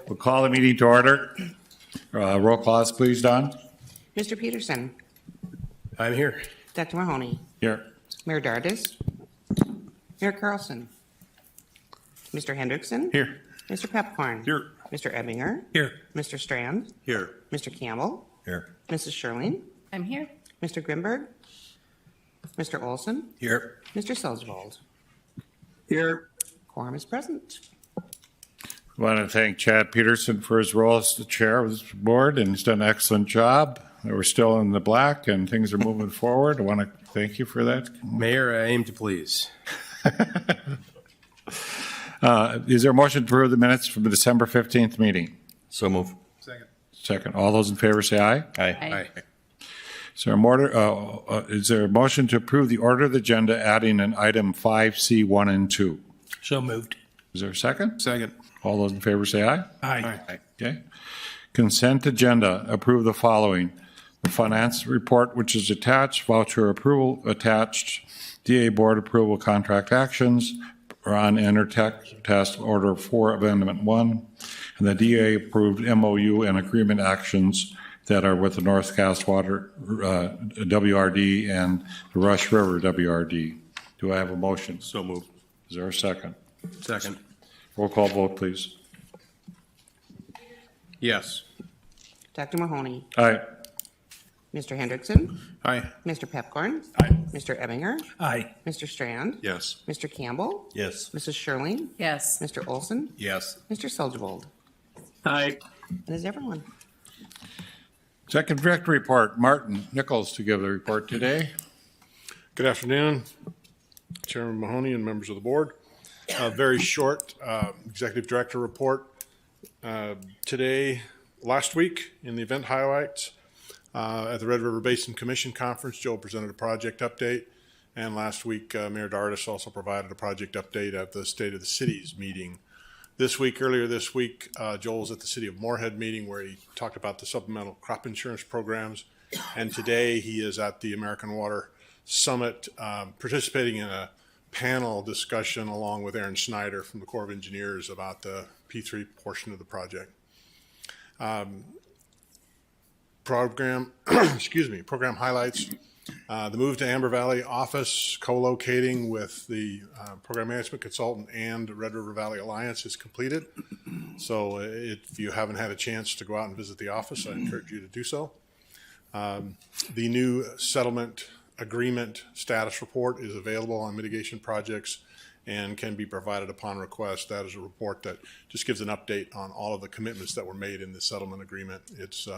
We'll call the meeting to order. Roll call, please, Don. Mr. Peterson. I'm here. Dr. Mahoney. Here. Mayor Dardis. Mayor Carlson. Mr. Hendrickson. Here. Mr. Pepcorn. Here. Mr. Ebinger. Here. Mr. Strand. Here. Mr. Campbell. Here. Mrs. Sherling. I'm here. Mr. Grimberg. Mr. Olson. Here. Mr. Selzwald. Here. Quorum is present. I want to thank Chad Peterson for his role as the chair of this board, and he's done an excellent job. We're still in the black, and things are moving forward. I want to thank you for that. Mayor, I aim to please. Is there a motion to approve the minutes from the December 15th meeting? So move. Second. All those in favor say aye. Aye. Is there a motion to approve the order of the agenda adding an item 5C1 and 2? So moved. Is there a second? Second. All those in favor say aye. Aye. Okay. Consent agenda, approve the following. The finance report, which is attached, voucher approval attached, DA board approval contract actions, Ron Intertech task order 4 amendment 1, and the DA approved MOU and agreement actions that are with the North Cast Water WRD and the Rush River WRD. Do I have a motion? So moved. Is there a second? Second. Roll call vote, please. Yes. Dr. Mahoney. Aye. Mr. Hendrickson. Aye. Mr. Pepcorn. Aye. Mr. Ebinger. Aye. Mr. Strand. Yes. Mr. Campbell. Yes. Mrs. Sherling. Yes. Mr. Olson. Yes. Mr. Selzwald. Aye. That is everyone. Executive Director report, Martin Nichols to give the report today. Good afternoon, Chairman Mahoney and members of the board. Very short Executive Director report. Last week in the event highlights at the Red River Basin Commission Conference, Joe presented a project update. And last week, Mayor Dardis also provided a project update at the State of the Cities meeting. Earlier this week, Joel was at the City of Moorhead meeting where he talked about the supplemental crop insurance programs. And today he is at the American Water Summit participating in a panel discussion along with Aaron Snyder from the Corps of Engineers about the P3 portion of the project. Program highlights. The move to Amber Valley office, co-locating with the program management consultant and Red River Valley Alliance is completed. So if you haven't had a chance to go out and visit the office, I encourage you to do so. The new settlement agreement status report is available on mitigation projects and can be provided upon request. That is a report that just gives an update on all of the commitments that were made in the settlement agreement. It's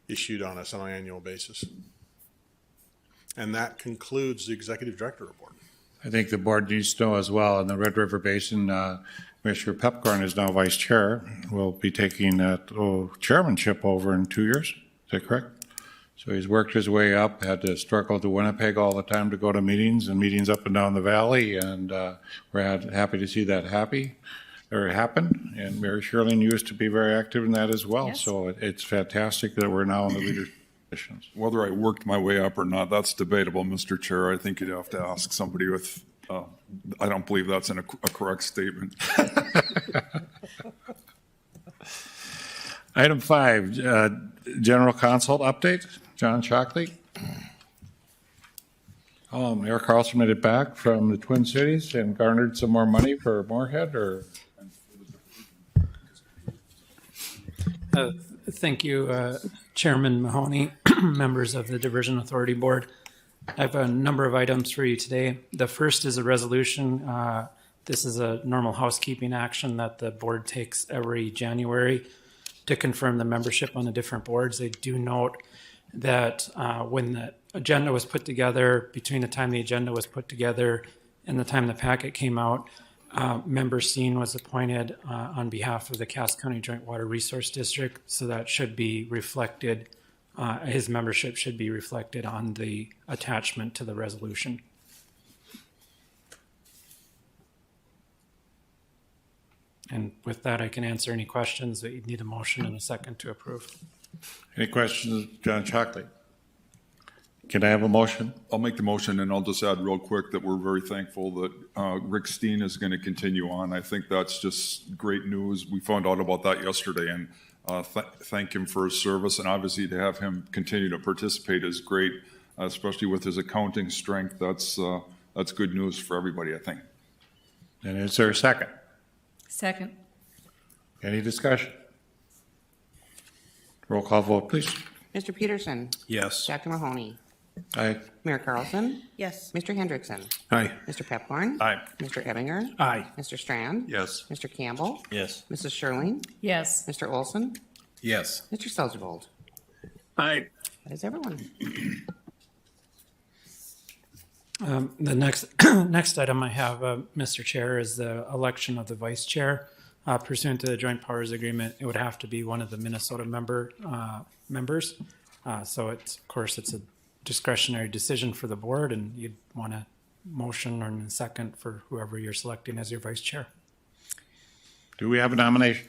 issued on a semi-annual basis. And that concludes the Executive Director report. I think the board needs to know as well, in the Red River Basin, Commissioner Pepcorn is now vice chair. Will be taking that chairmanship over in 2 years. Is that correct? So he's worked his way up, had to struggle to Winnipeg all the time to go to meetings up and down the valley, and we're happy to see that happen. And Mary Sherling used to be very active in that as well. Yes. So it's fantastic that we're now in the leadership positions. Whether I worked my way up or not, that's debatable, Mr. Chair. I think you'd have to ask somebody with, I don't believe that's a correct statement. Item 5, General Consult update. John Shockley. Mayor Carlson made it back from the Twin Cities and garnered some more money for Moorhead, or? Thank you, Chairman Mahoney, members of the Diversion Authority Board. I have a number of items for you today. The first is a resolution. This is a normal housekeeping action that the board takes every January to confirm the membership on the different boards. They do note that when the agenda was put together, between the time the agenda was put together and the time the packet came out, Member Steen was appointed on behalf of the Cass County Joint Water Resource District, so that should be reflected, his membership should be reflected on the attachment to the resolution. And with that, I can answer any questions that you need a motion and a second to approve. Any questions, John Shockley? Can I have a motion? I'll make the motion, and I'll just add real quick that we're very thankful that Rick Steen is going to continue on. I think that's just great news. We found out about that yesterday, and thank him for his service. And obviously, to have him continue to participate is great, especially with his accounting strength. That's good news for everybody, I think. And is there a second? Second. Any discussion? Roll call vote, please. Mr. Peterson? Yes. Dr. Mahoney? Aye. Mayor Carlson? Yes. Mr. Hendrickson? Aye. Mr. Pepcorn? Aye. Mr. Ebinger? Aye. Mr. Strand? Yes. Mr. Campbell? Yes. Mrs. Sherling? Yes. Mr. Olson? Yes. Mr. Selgevold? Aye. That is everyone. The next next item I have, Mr. Chair, is the election of the vice chair. Pursuant to the joint powers agreement, it would have to be one of the Minnesota members. So it's, of course, it's a discretionary decision for the board, and you'd want a motion or a second for whoever you're selecting as your vice chair. Do we have a nomination?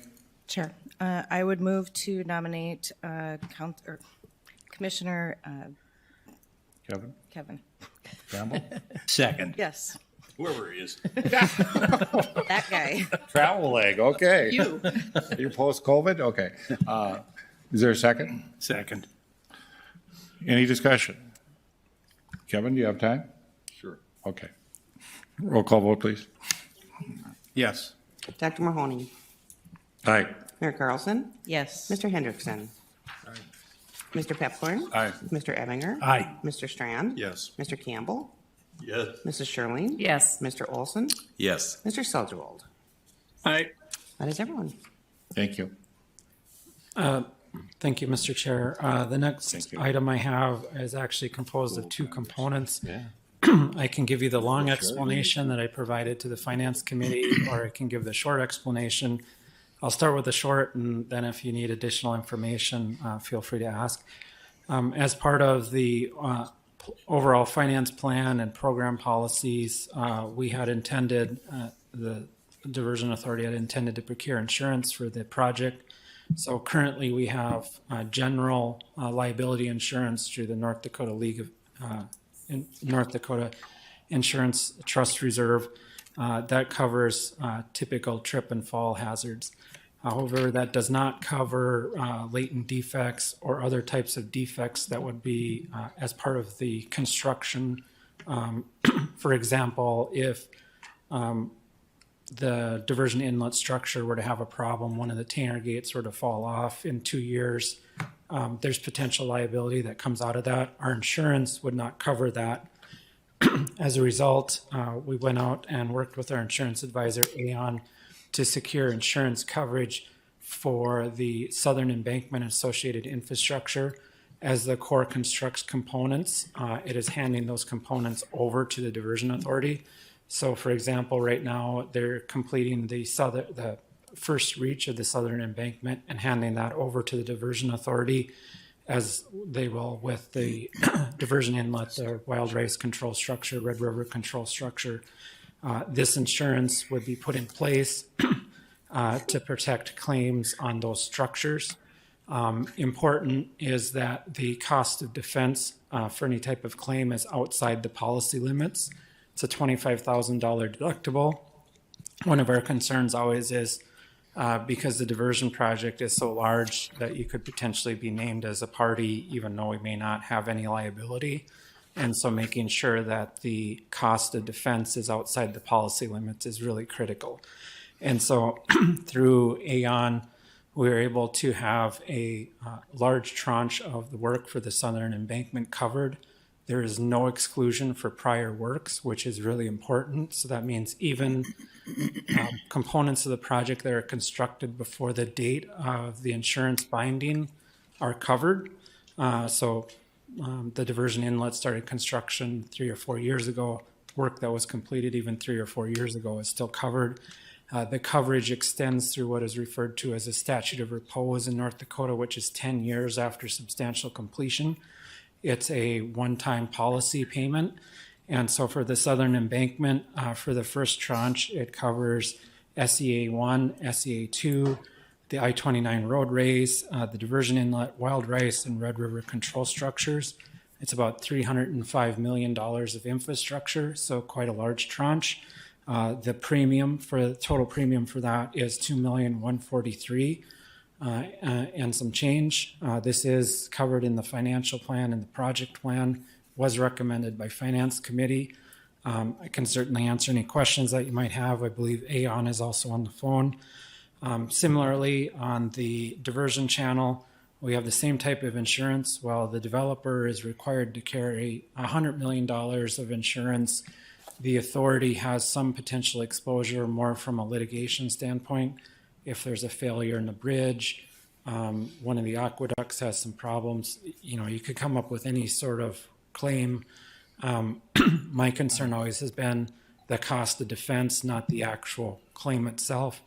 Sure. I would move to nominate Commissioner Kevin? Kevin. Campbell? Second. Yes, Whoever he is. that guy. Travel leg, okay. You. You post-COVID? Okay. Is there a second? Second. Any discussion? Kevin, do you have time? Sure. Okay. Roll call vote, please. Yes. Dr. Mahoney? Aye. Mayor Carlson? Yes. Mr. Hendrickson? Mr. Pepcorn? Aye. Mr. Ebinger? Aye. Mr. Strand? Yes. Mr. Campbell? Yes. Mrs. Sherling? Yes. Mr. Olson? Yes. Mr. Selgevold? Aye. That is everyone. Thank you. Thank you, Mr. Chair. The next Thank you. item I have is actually composed of two components. I can give you the long explanation that I provided to the Finance Committee, or I can give the short explanation. I'll start with the short, and then if you need additional information, feel free to ask. As part of the overall finance plan and program policies, we had intended, the Diversion Authority had intended to procure insurance for the project. So currently we have general liability insurance through the North Dakota League of North Dakota Insurance Trust Reserve that covers typical trip and fall hazards. However, that does not cover latent defects or other types of defects that would be as part of the construction. For example, if the diversion inlet structure were to have a problem, one of the Tanner gates were to fall off in 2 years, there's potential liability that comes out of that. Our insurance would not cover that. As a result, we went out and worked with our insurance advisor, Aon, to secure insurance coverage for the Southern Embankment associated infrastructure. As the Corps constructs components, it is handing those components over to the Diversion Authority. So, for example, right now they're completing the first reach of the Southern Embankment and handing that over to the Diversion Authority, as they will with the diversion inlet, the Wild Rice control structure, Red River control structure. This insurance would be put in place to protect claims on those structures. Important is that the cost of defense for any type of claim is outside the policy limits. It's a $25,000 deductible. One of our concerns always is because the diversion project is so large that you could potentially be named as a party even though we may not have any liability. And so making sure that the cost of defense is outside the policy limits is really critical. And so through Aon, we were able to have a large tranche of the work for the Southern Embankment covered. There is no exclusion for prior works, which is really important. So that means even components of the project that are constructed before the date of the insurance binding are covered. The diversion inlet started construction 3 or 4 years ago. Work that was completed even 3 or 4 years ago is still covered. The coverage extends through what is referred to as a statute of repose in North Dakota, which is 10 years after substantial completion. It's a one-time policy payment. And so for the Southern Embankment, for the first tranche, it covers SEA 1, SEA 2, the I-29 road race, the diversion inlet, Wild Rice, and Red River control structures. It's about $305 million of infrastructure, so quite a large tranche. The total premium for that is $2,143,000 and some change. This is covered in the financial plan and the project plan, was recommended by Finance Committee. I can certainly answer any questions that you might have. I believe Aon is also on the phone. Similarly, on the diversion channel, we have the same type of insurance. While the developer is required to carry $100 million of insurance, the authority has some potential exposure more from a litigation standpoint. If there's a failure in the bridge, one of the aqueducts has some problems, you could come up with any sort of claim. My concern always has been the cost of defense, not the actual claim itself.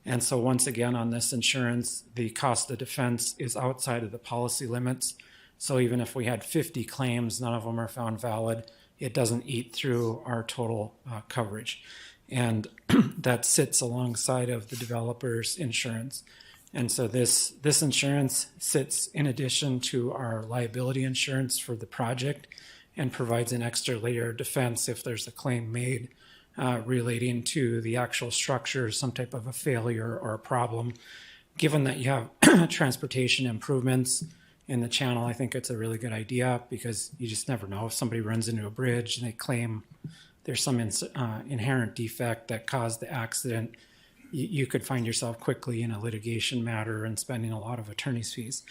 And so once again, on this insurance, the cost of defense is outside of the policy limits. So even if we had 50 claims, none of them are found valid, it doesn't eat through our total coverage. And that sits alongside of the developer's insurance. And so this insurance sits in addition to our liability insurance for the project and provides an extra layer of defense if there's a claim made relating to the actual structure, some type of a failure or a problem. Given that you have transportation improvements in the channel, I think it's a really good idea because you just never know if somebody runs into a bridge and they claim there's some inherent defect that caused the accident. You could find yourself quickly in a litigation matter and spending a lot of attorney's fees.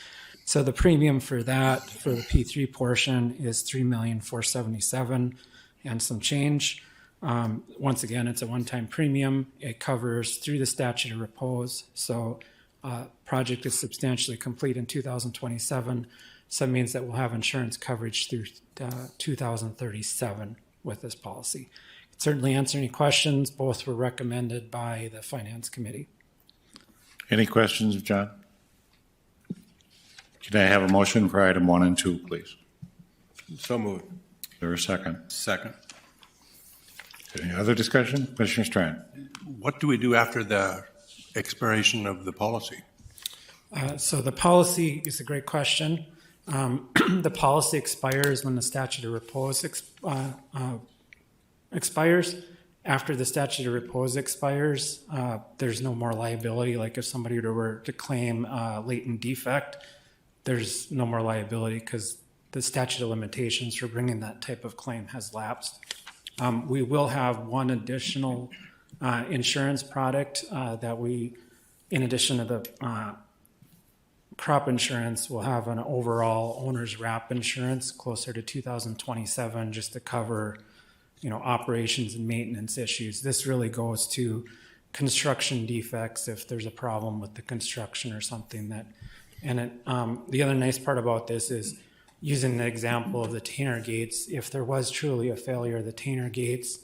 So the premium for that, for the P3 portion, is $3,477,000 and some change. Once again, it's a one-time premium. It covers through the statute of repose. So project is substantially complete in 2027. So that means that we'll have insurance coverage through 2037 with this policy. I can certainly answer any questions. Both were recommended by the Finance Committee. Any questions of John? Can I have a motion for item 1 and 2, please? So moved. Is there a second? Second. Any other discussion? Commissioner Strand. What do we do after the expiration of the policy? So the policy is a great question. The policy expires when the statute of repose expires. After the statute of repose expires, there's no more liability. Like if somebody were to claim latent defect, there's no more liability because the statute of limitations for bringing that type of claim has lapsed. We will have one additional insurance product that we, in addition to the crop insurance, will have an overall owner's wrap insurance closer to 2027 just to cover, operations and maintenance issues. This really goes to construction defects if there's a problem with the construction or something that, the other nice part about this is using the example of the Tainer gates, if there was truly a failure of the Tainer gates,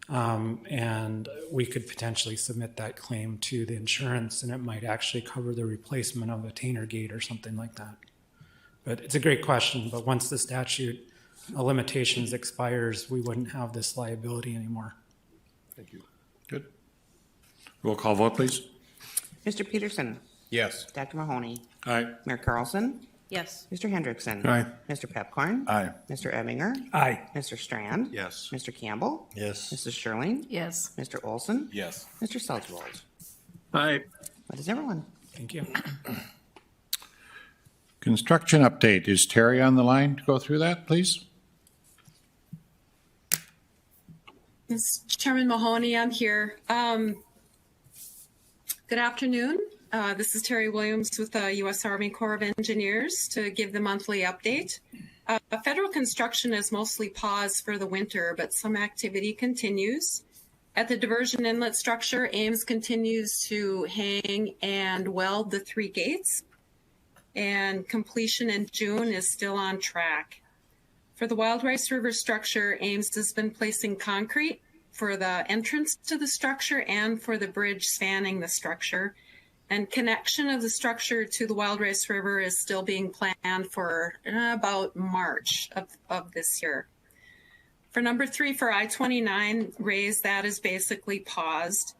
and we could potentially submit that claim to the insurance and it might actually cover the replacement of a Tainer gate or something like that. But it's a great question, but once the statute of limitations expires, we wouldn't have this liability anymore. Thank you. Good. Roll call vote, please. Mr. Peterson, Yes. Dr. Mahoney, Aye. Mayor Carlson, Yes. Mr. Hendrickson. Aye. Mr. Pepcorn. Aye. Mr. Ebbinger. Aye. Mr. Strand. Yes. Mr. Campbell. Yes. Mrs. Sherling. Yes. Mr. Olson. Yes. Mr. Selzwald. Aye. That is everyone. Thank you. Construction update. Is Terry on the line to go through that, please? Ms. Chairman Mahoney, I'm here. Good afternoon. This is Terry Williams with the U.S. Army Corps of Engineers to give the monthly update. Federal construction is mostly paused for the winter, but some activity continues. At the diversion inlet structure, Ames continues to hang and weld the 3 gates, and completion in June is still on track. For the Wild Rice River structure, Ames has been placing concrete for the entrance to the structure and for the bridge spanning the structure. And connection of the structure to the Wild Rice River is still being planned for about March of this year. For number 3, for I-29 raise, that is basically paused.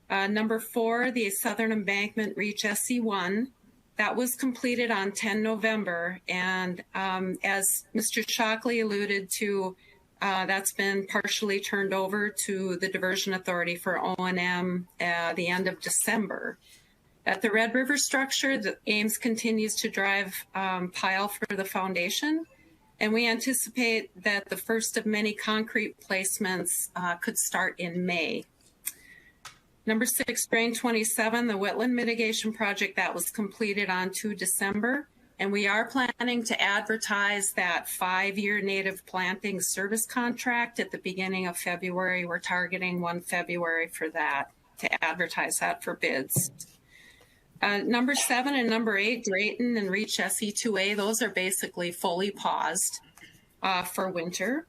Number 4, the Southern Embankment Reach SC1. That was completed on 10 November, and as Mr. Shockley alluded to, that's been partially turned over to the Diversion Authority for O&M at the end of December. At the Red River structure, the Ames continues to drive pile for the foundation, and we anticipate that the first of many concrete placements could start in May. Number 6, Drain 27, the wetland mitigation project, that was completed on 2 December. And we are planning to advertise that 5-year native planting service contract at the beginning of February. We're targeting 1 February for that, to advertise that for bids. Number 7 and number 8, Drayton and Reach SE2A, those are basically fully paused for winter.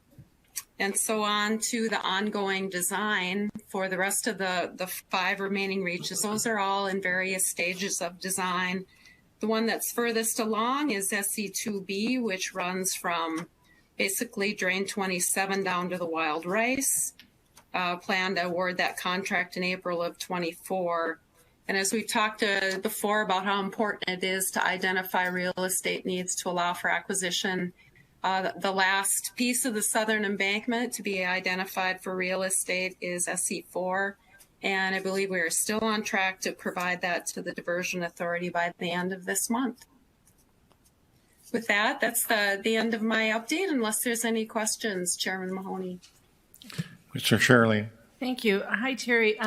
And so on to the ongoing design for the rest of the 5 remaining reaches. Those are all in various stages of design. The one that's furthest along is SE2B, which runs from basically Drain 27 down to the Wild Rice. Plan to award that contract in April of 24. And as we've talked before about how important it is to identify real estate needs to allow for acquisition, the last piece of the southern embankment to be identified for real estate is SE4, and I believe we are still on track to provide that to the Diversion Authority by the end of this month. With that, that's the end of my update, unless there's any questions, Chairman Mahoney. Mr. Shirley. Thank you. Hi, Terry.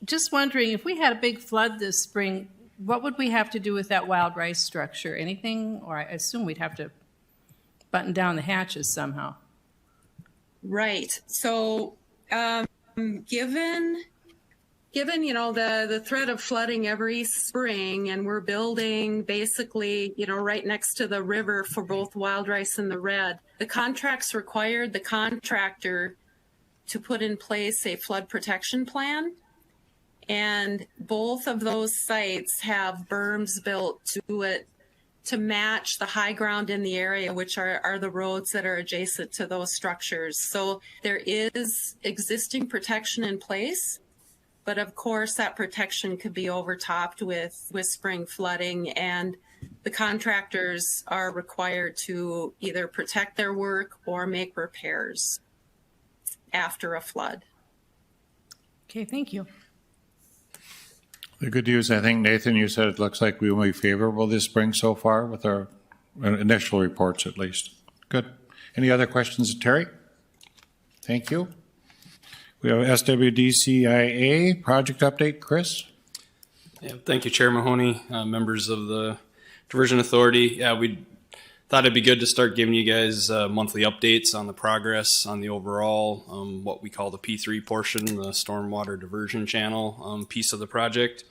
Just wondering, if we had a big flood this spring, what would we have to do with that wild rice structure? Anything? Or I assume we'd have to button down the hatches somehow. Right. So given the threat of flooding every spring, and we're building basically right next to the river for both Wild Rice and the Red, the contracts required the contractor to put in place a flood protection plan, and both of those sites have berms built to it to match the high ground in the area, which are the roads that are adjacent to those structures. So there is existing protection in place, but of course that protection could be overtopped with spring flooding, and the contractors are required to either protect their work or make repairs after a flood. Okay, thank you. The good news, I think, Nathan, you said it looks like we will be favorable this spring so far with our initial reports at least. Good. Any other questions, Terry? Thank you. We have SWDCIA project update. Chris? Yeah, thank you, Chair Mahoney, members of the Diversion Authority. Yeah, we thought it'd be good to start giving you guys monthly updates on the progress on the overall, what we call the P3 portion, the stormwater diversion channel piece of the project.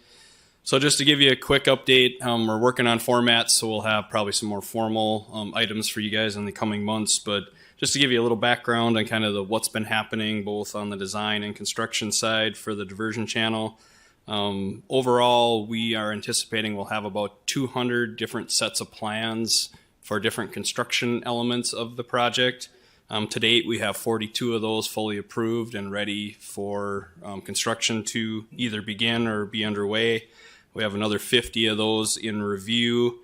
So just to give you a quick update, we're working on formats, so we'll have probably some more formal items for you guys in the coming months. But just to give you a little background on kind of what's been happening both on the design and construction side for the diversion channel. Overall, we are anticipating we'll have about 200 different sets of plans for different construction elements of the project. To date, we have 42 of those fully approved and ready for construction to either begin or be underway. We have another 50 of those in review.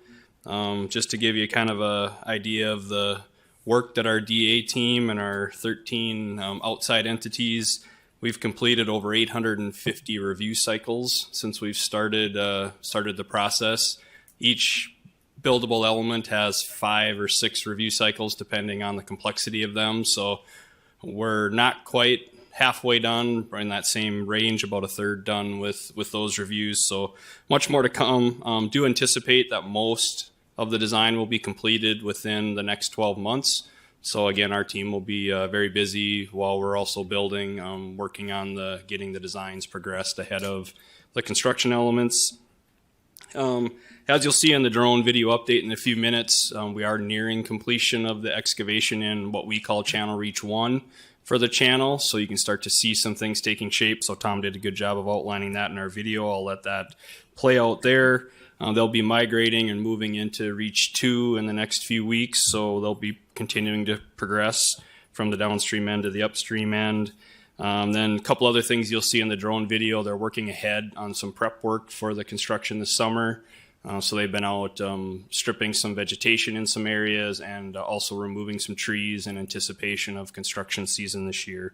Just to give you kind of an idea of the work that our DA team and our 13 outside entities, we've completed over 850 review cycles since we've started the process. Each buildable element has 5 or 6 review cycles depending on the complexity of them. So we're not quite halfway done, in that same range, about a third done with those reviews. So much more to come. Do anticipate that most of the design will be completed within the next 12 months. So again, our team will be very busy while we're also building, working on getting the designs progressed ahead of the construction elements. As you'll see in the drone video update in a few minutes, we are nearing completion of the excavation in what we call Channel Reach 1 for the channel, so you can start to see some things taking shape. So Tom did a good job of outlining that in our video. I'll let that play out there. They'll be migrating and moving into Reach 2 in the next few weeks, so they'll be continuing to progress from the downstream end to the upstream end. Then a couple other things you'll see in the drone video. They're working ahead on some prep work for the construction this summer. So they've been out stripping some vegetation in some areas and also removing some trees in anticipation of construction season this year.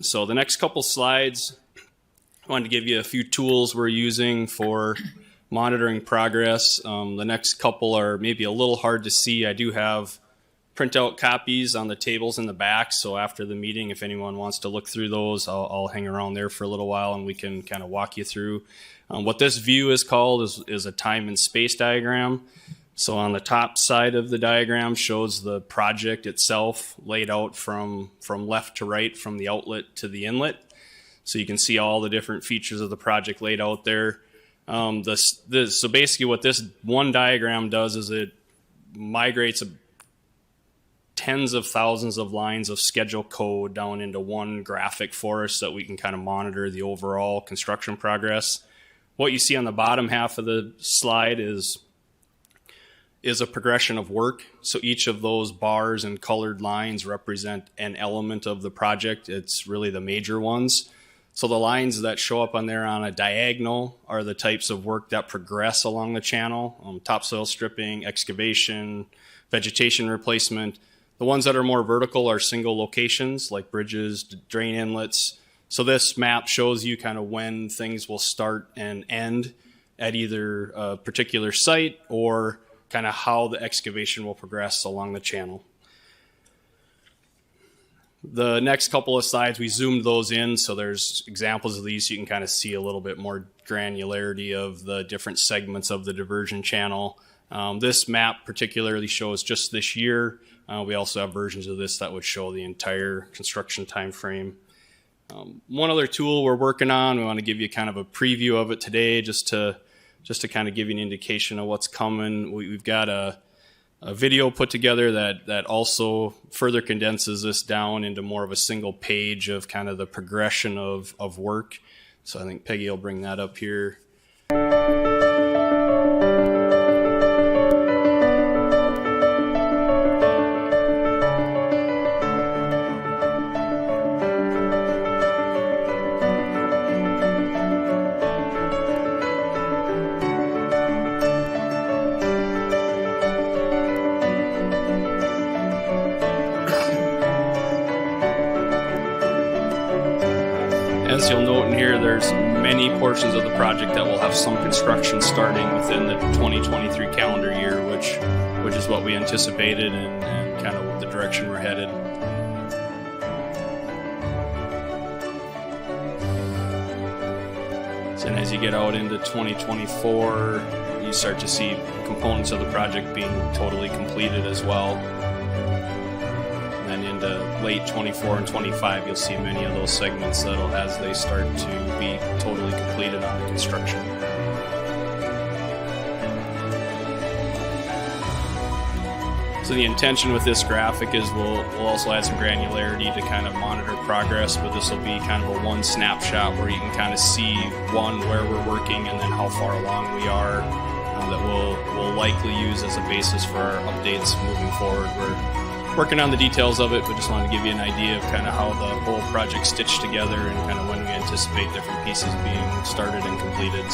So the next couple slides, I wanted to give you a few tools we're using for monitoring progress. The next couple are maybe a little hard to see. I do have printout copies on the tables in the back, so after the meeting, if anyone wants to look through those, I'll hang around there for a little while and we can kind of walk you through. What this view is called is a time and space diagram. So on the top side of the diagram shows the project itself laid out from left to right, from the outlet to the inlet. So you can see all the different features of the project laid out there. So basically what this one diagram does is it migrates tens of thousands of lines of schedule code down into one graphic for us so that we can kind of monitor the overall construction progress. What you see on the bottom half of the slide is a progression of work. So each of those bars and colored lines represent an element of the project. It's really the major ones. So the lines that show up on there on a diagonal are the types of work that progress along the channel, topsoil stripping, excavation, vegetation replacement. The ones that are more vertical are single locations like bridges, drain inlets. So this map shows you kind of when things will start and end at either a particular site or kind of how the excavation will progress along the channel. The next couple of slides, we zoomed those in, so there's examples of these. So you can kind of see a little bit more granularity of the different segments of the diversion channel. This map particularly shows just this year. We also have versions of this that would show the entire construction time frame. One other tool we're working on, we want to give you kind of a preview of it today just to kind of give you an indication of what's coming. We've got a video put together that also further condenses this down into more of a single page of kind of the progression of work. So I think Peggy will bring that up here. As you'll note in here, there's many portions of the project that will have some construction starting within the 2023 calendar year, which is what we anticipated and kind of the direction we're headed. So as you get out into 2024, you start to see components of the project being totally completed as well. And into late 24 and 25, you'll see many of those segments as they start to be totally completed on the construction. So the intention with this graphic is we'll also add some granularity to kind of monitor progress, but this will be kind of a one snapshot where you can kind of see where we're working and then how far along we are, that we'll likely use as a basis for our updates moving forward. We're working on the details of it, but just wanted to give you an idea of kind of how the whole project's stitched together and kind of when we anticipate different pieces being started and completed.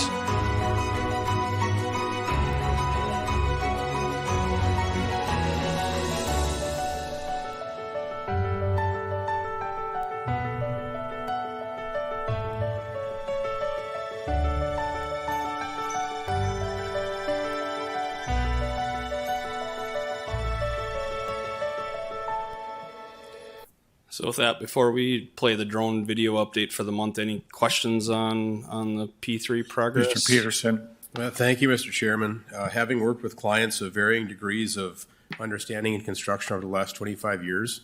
So with that, before we play the drone video update for the month, any questions on the P3 progress? Mr. Peterson. Well, thank you, Mr. Chairman. Having worked with clients of varying degrees of understanding and construction over the last 25 years,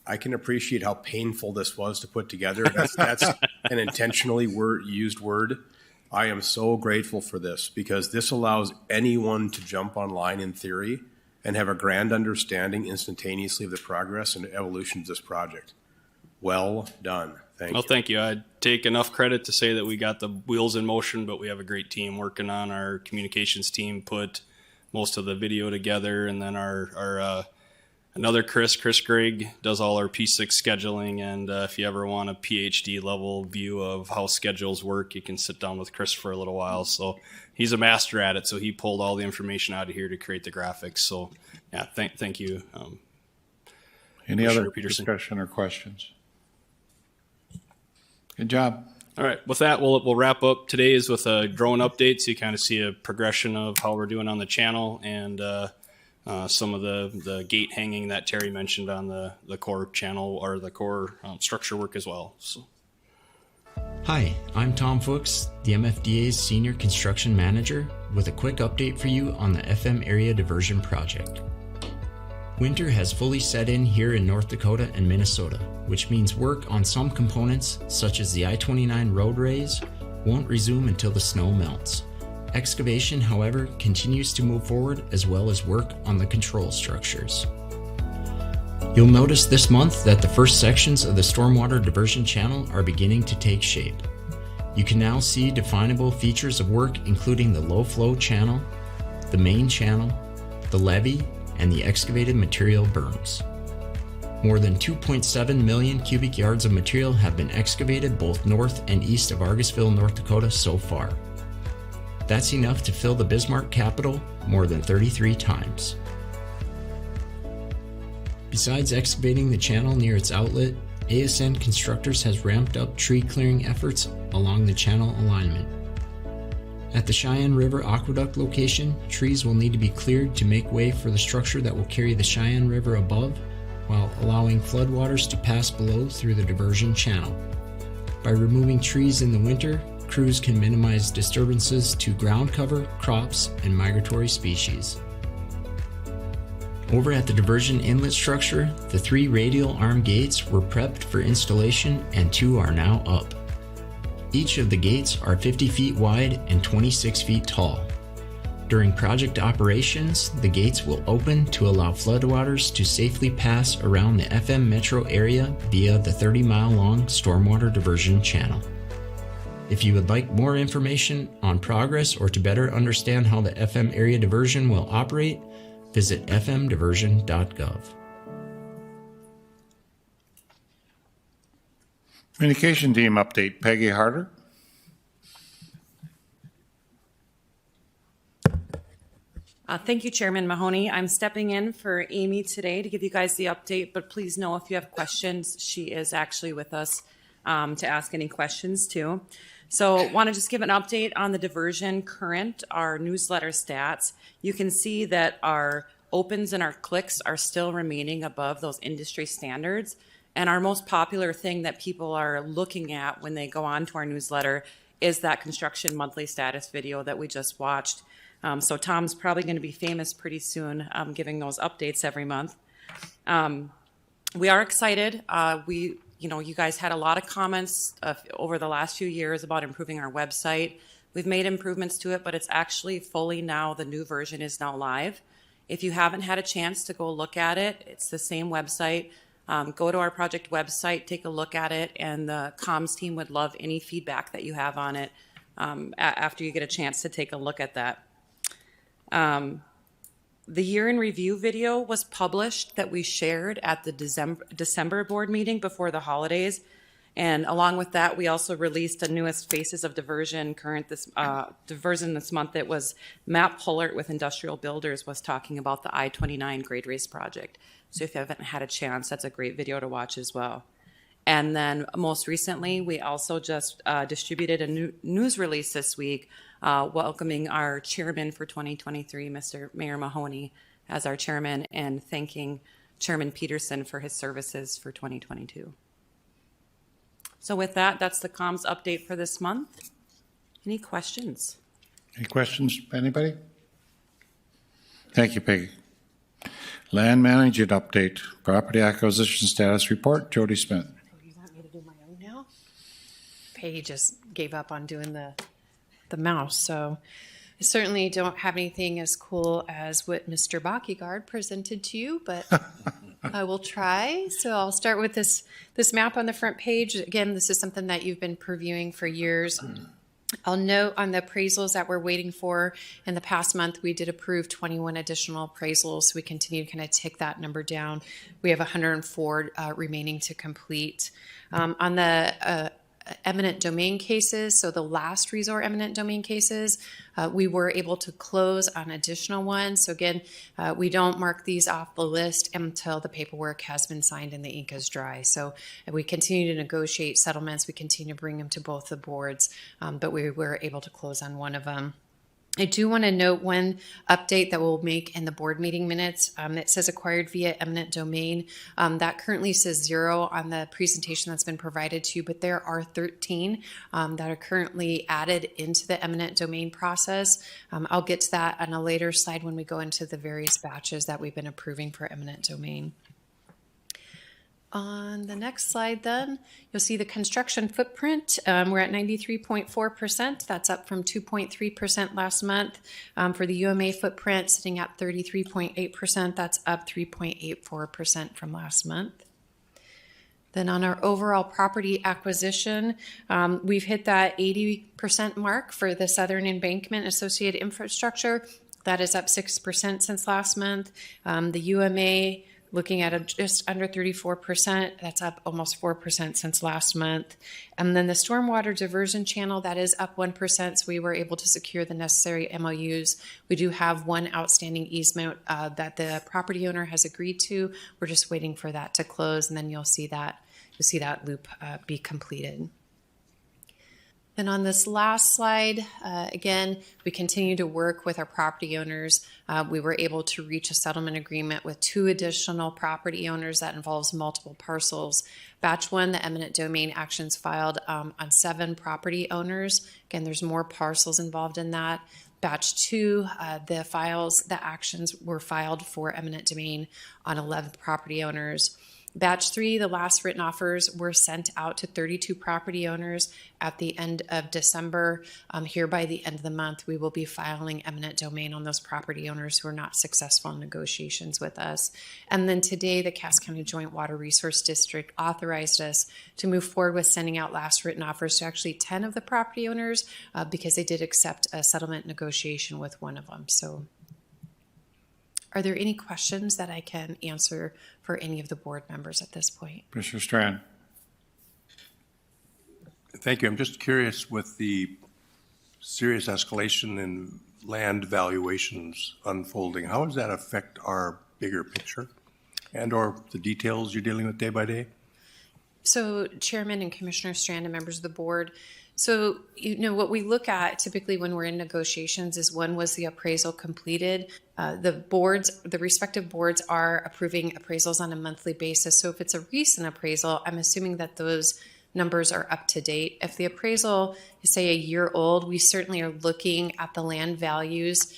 I can appreciate how painful this was to put together. That's an intentionally used word. I am so grateful for this because this allows anyone to jump online in theory and have a grand understanding instantaneously of the progress and evolution of this project. Well done. Thank you. Well, thank you. I'd take enough credit to say that we got the wheels in motion, but we have a great team working on. Our communications team put most of the video together, and then our another Chris Gregg does all our P6 scheduling. And if you ever want a PhD level view of how schedules work, you can sit down with Chris for a little while. So he's a master at it. So he pulled all the information out of here to create the graphics. So yeah, thank you. Any other Commissioner Peterson. discussion or questions? Good job. All right, with that, we'll wrap up today's with a drone update, so you kind of see a progression of how we're doing on the channel and some of the gate hanging that Terry mentioned on the core channel or the core structure work as well. So. Hi, I'm Tom Fuchs, the MFDA's Senior Construction Manager, with a quick update for you on the FM Area Diversion Project. Winter has fully set in here in North Dakota and Minnesota, which means work on some components, such as the I-29 road raise, won't resume until the snow melts. Excavation, however, continues to move forward, as well as work on the control structures. You'll notice this month that the first sections of the stormwater diversion channel are beginning to take shape. You can now see definable features of work, including the low flow channel, the main channel, the levee, and the excavated material berms. More than 2.7 million cubic yards of material have been excavated both north and east of Argusville, North Dakota so far. That's enough to fill the Bismarck Capitol more than 33 times. Besides excavating the channel near its outlet, ASN Constructors has ramped up tree clearing efforts along the channel alignment. At the Cheyenne River Aqueduct location, trees will need to be cleared to make way for the structure that will carry the Cheyenne River above, while allowing floodwaters to pass below through the diversion channel. By removing trees in the winter, crews can minimize disturbances to ground cover, crops, and migratory species. Over at the diversion inlet structure, the 3 radial arm gates were prepped for installation and 2 are now up. Each of the gates are 50 feet wide and 26 feet tall. During project operations, the gates will open to allow floodwaters to safely pass around the FM metro area via the 30-mile-long stormwater diversion channel. If you would like more information on progress or to better understand how the FM area diversion will operate, visit fmdiversion.gov. Communication team update. Peggy Harder. Thank you, Chairman Mahoney. I'm stepping in for Amy today to give you guys the update, but please know if you have questions, she is actually with us to ask any questions too. So want to just give an update on the diversion current, our newsletter stats. You can see that our opens and our clicks are still remaining above those industry standards. And our most popular thing that people are looking at when they go on to our newsletter is that construction monthly status video that we just watched. So Tom's probably going to be famous pretty soon, giving those updates every month. We are excited. You guys had a lot of comments over the last few years about improving our website. We've made improvements to it, but it's actually fully now, the new version is now live. If you haven't had a chance to go look at it, it's the same website. Go to our project website, take a look at it, and the comms team would love any feedback that you have on it after you get a chance to take a look at that. The year in review video was published that we shared at the December board meeting before the holidays. And along with that, we also released the newest Faces of Diversion Diversion this month. It was Matt Pullert with Industrial Builders was talking about the I-29 grade race project. So if you haven't had a chance, that's a great video to watch as well. And then most recently, we also just distributed a new news release this week welcoming our chairman for 2023, Mr. Mayor Mahoney, as our chairman, and thanking Chairman Peterson for his services for 2022. So with that, that's the comms update for this month. Any questions? Any questions, anybody? Thank you, Peggy. Land management update, property acquisition status report, Jody Smith. You want me to do my own now? Peggy just gave up on doing the mouse, so I certainly don't have anything as cool as what Mr. Bakigard presented to you, but I will try. So I'll start with this map on the front page. Again, this is something that you've been previewing for years. I'll note on the appraisals that we're waiting for, in the past month, we did approve 21 additional appraisals. We continue to kind of tick that number down. We have 104 remaining to complete. On the eminent domain cases, so the last resort eminent domain cases, we were able to close on additional ones. So again, we don't mark these off the list until the paperwork has been signed and the ink is dry. So we continue to negotiate settlements. We continue to bring them to both the boards, but we were able to close on one of them. I do want to note one update that we'll make in the board meeting minutes. It says acquired via eminent domain. That currently says 0 on the presentation that's been provided to you, but there are 13 that are currently added into the eminent domain process. I'll get to that on a later slide when we go into the various batches that we've been approving for eminent domain. On the next slide then, you'll see the construction footprint. We're at 93.4%. That's up from 2.3% last month. For the UMA footprint, sitting at 33.8%. That's up 3.84% from last month. Then on our overall property acquisition, we've hit that 80% mark for the Southern Embankment Associated Infrastructure. That is up 6% since last month. The UMA, looking at just under 34%, that's up almost 4% since last month. And then the stormwater diversion channel, that is up 1%, so we were able to secure the necessary MOUs. We do have one outstanding easement that the property owner has agreed to. We're just waiting for that to close, and then you'll see that loop be completed. Then on this last slide, again, we continue to work with our property owners. We were able to reach a settlement agreement with 2 additional property owners that involves multiple parcels. Batch 1, the eminent domain actions filed on 7 property owners. Again, there's more parcels involved in that. Batch 2, the actions were filed for eminent domain on 11 property owners. Batch 3, the last written offers were sent out to 32 property owners at the end of December. Here by the end of the month, we will be filing eminent domain on those property owners who are not successful in negotiations with us. And then today, the Cass County Joint Water Resource District authorized us to move forward with sending out last written offers to actually 10 of the property owners because they did accept a settlement negotiation with one of them. So are there any questions that I can answer for any of the board members at this point? Commissioner Strand. Thank you. I'm just curious, with the serious escalation in land valuations unfolding, how does that affect our bigger picture and or the details you're dealing with day by day? So Chairman and Commissioner Strand and members of the board, so, what we look at typically when we're in negotiations is when was the appraisal completed. The respective boards are approving appraisals on a monthly basis. So if it's a recent appraisal, I'm assuming that those numbers are up to date. If the appraisal is, say, a year old, we certainly are looking at the land values.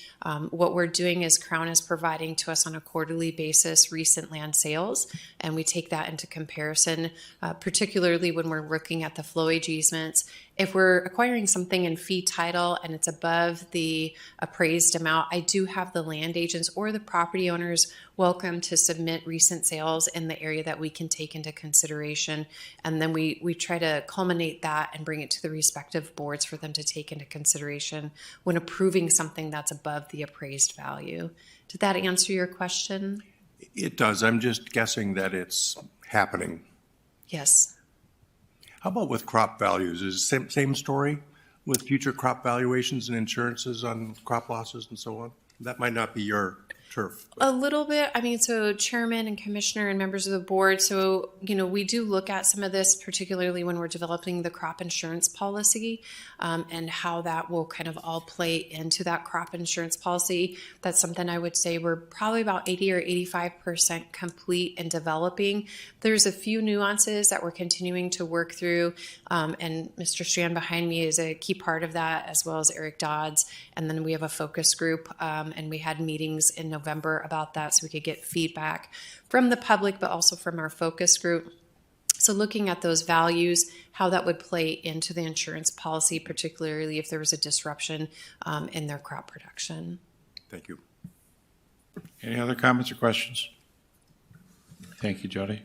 What we're doing is Crown is providing to us on a quarterly basis recent land sales, and we take that into comparison, particularly when we're looking at the flowage easements. If we're acquiring something in fee title and it's above the appraised amount, I do have the land agents or the property owners welcome to submit recent sales in the area that we can take into consideration. And then we try to culminate that and bring it to the respective boards for them to take into consideration when approving something that's above the appraised value. Did that answer your question? It does. I'm just guessing that it's happening. Yes. How about with crop values? Is it the same story with future crop valuations and insurances on crop losses and so on? That might not be your turf. A little bit. I mean, so Chairman and Commissioner and members of the board, so, we do look at some of this, particularly when we're developing the crop insurance policy and how that will kind of all play into that crop insurance policy. That's something I would say we're probably about 80 or 85% complete in developing. There's a few nuances that we're continuing to work through, and Mr. Strand behind me is a key part of that, as well as Eric Dodds. And then we have a focus group, and we had meetings in November about that so we could get feedback from the public, but also from our focus group. So looking at those values, how that would play into the insurance policy, particularly if there was a disruption in their crop production. Thank you. Any other comments or questions? Thank you, Jody.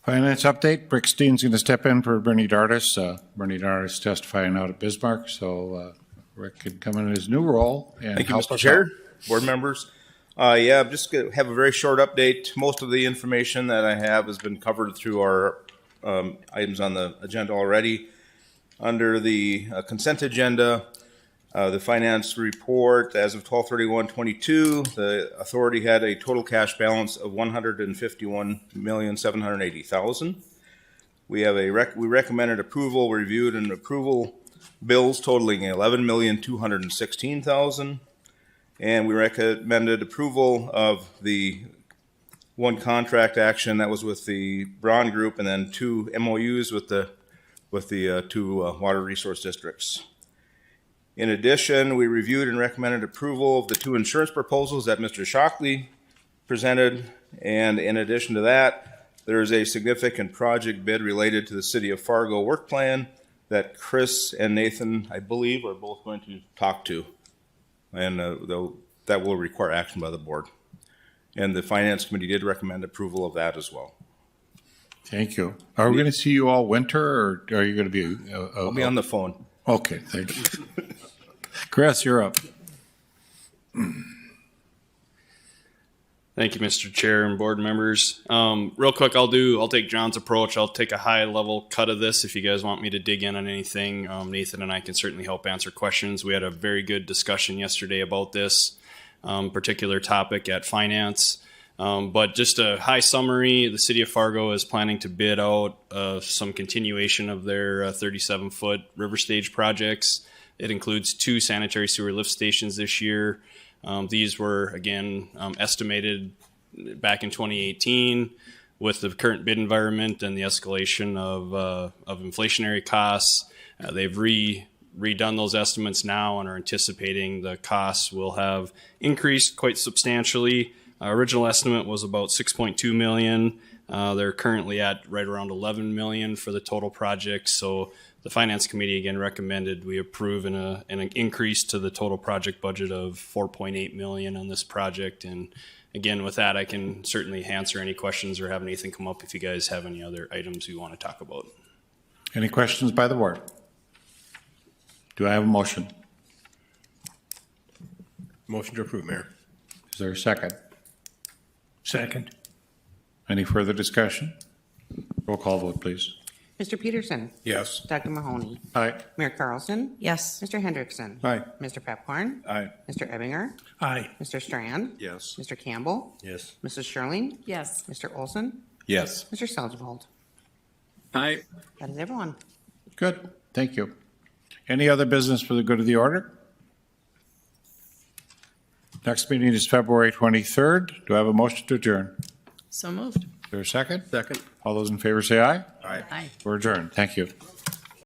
Finance update, Rick Steen's going to step in for Bernie Dardis. Bernie Dardis testifying out at Bismarck, so Rick can come in his new role and Thank you, help Mr. us Chair, out. board members. Yeah, I'm just going to have a very short update. Most of the information that I have has been covered through our items on the agenda already. Under the consent agenda, the finance report, as of 12/31/22, the authority had a total cash balance of $151,780,000. We recommended approval, reviewed and approval bills totaling $11,216,000. And we recommended approval of the one contract action that was with the Braun Group, and then 2 MOUs with the 2 water resource districts. In addition, we reviewed and recommended approval of the 2 insurance proposals that Mr. Shockley presented. And in addition to that, there is a significant project bid related to the City of Fargo work plan that Chris and Nathan, I believe, are both going to talk to. And that will require action by the board. And the Finance Committee did recommend approval of that as well. Thank you. Are we going to see you all winter, or are you going to be? I'll be on the phone. Okay, thank you. Chris, you're up. Thank you, Mr. Chair and board members. Real quick, I'll take John's approach. I'll take a high level cut of this. If you guys want me to dig in on anything, Nathan and I can certainly help answer questions. We had a very good discussion yesterday about this particular topic at finance. But just a high summary, the City of Fargo is planning to bid out some continuation of their 37-foot river stage projects. It includes 2 sanitary sewer lift stations this year. These were, again, estimated back in 2018 with the current bid environment and the escalation of inflationary costs. They've redone those estimates now and are anticipating the costs will have increased quite substantially. Original estimate was about $6.2 million. They're currently at right around $11 million for the total project. So the Finance Committee again recommended we approve an increase to the total project budget of $4.8 million on this project. And again, with that, I can certainly answer any questions or have anything come up if you guys have any other items you want to talk about. Any questions by the board? Do I have a motion? Motion to approve, Mayor. Is there a second? Second. Any further discussion? Roll call vote, please. Mr. Peterson? Yes. Dr. Mahoney? Aye. Mayor Carlson? Yes. Mr. Hendrickson? Aye. Mr. Pepcorn? Aye. Mr. Ebbinger? Aye. Mr. Strand? Yes. Mr. Campbell? Yes. Mrs. Sherling? Yes. Mr. Olson? Yes. Mr. Selgevold? Aye. That is everyone. Good, thank you. Any other business for the good of the order? Next meeting is February 23rd. Do I have a motion to adjourn? So moved. Is there a second? Second. All those in favor say aye. Aye. Aye. We're adjourned. Thank you.